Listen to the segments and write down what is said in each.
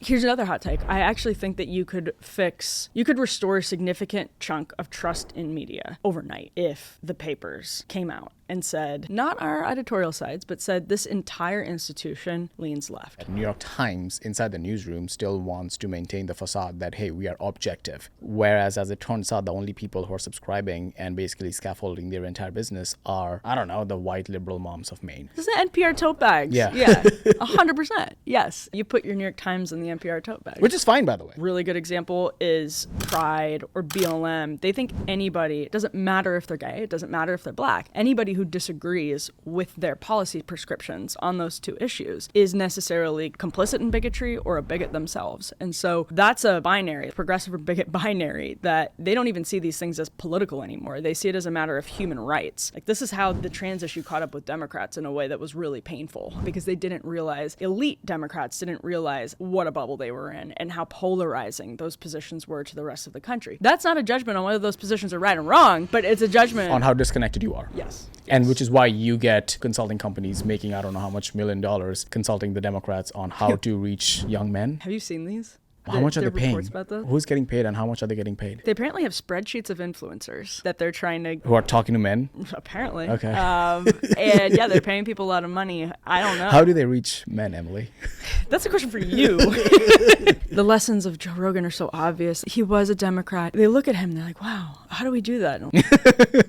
Here's another hot take. I actually think that you could restore a significant chunk of trust in media overnight if the papers came out and said, not our editorial sides, but said this entire institution leans left. New York Times, inside the newsroom, still wants to maintain the facade that, hey, we are objective. Whereas, as it turns out, the only people who are subscribing and basically scaffolding their entire business are, I don't know, the white liberal moms of Maine. This is the NPR tote bags. Yeah. 100%. Yes. You put your New York Times in the NPR tote bag. Which is fine, by the way. Really good example is Pride or BLM. They think anybody, it doesn't matter if they're gay, it doesn't matter if they're black, anybody who disagrees with their policy prescriptions on those two issues is necessarily complicit in bigotry or a bigot themselves. And so that's a binary, progressive or bigot binary, that they don't even see these things as political anymore. They see it as a matter of human rights. Like, this is how the trans issue caught up with Democrats in a way that was really painful, because they didn't realize, elite Democrats didn't realize what a bubble they were in and how polarizing those positions were to the rest of the country. That's not a judgment on whether those positions are right or wrong, but it's a judgment on how disconnected you are. Yes. And which is why you get consulting companies making, I don't know how much, $1 million consulting the Democrats on how to reach young men. Have you seen these? How much are they paying? About this? Who's getting paid and how much are they getting paid? They apparently have spreadsheets of influencers that they're trying to... Who are talking to men? Apparently. Okay. And yeah, they're paying people a lot of money. I don't know. How do they reach men, Emily? That's a question for you. The lessons of Joe Rogan are so obvious. He was a Democrat. They look at him and they're like, wow, how do we do that?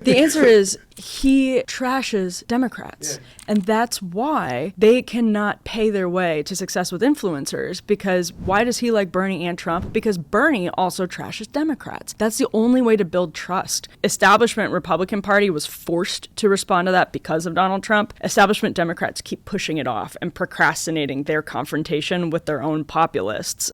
The answer is he trashes Democrats. Yeah. And that's why they cannot pay their way to success with influencers, because why does he like Bernie and Trump? Because Bernie also trashes Democrats. That's the only way to build trust. Establishment Republican Party was forced to respond to that because of Donald Trump. Establishment Democrats keep pushing it off and procrastinating their confrontation with their own populists.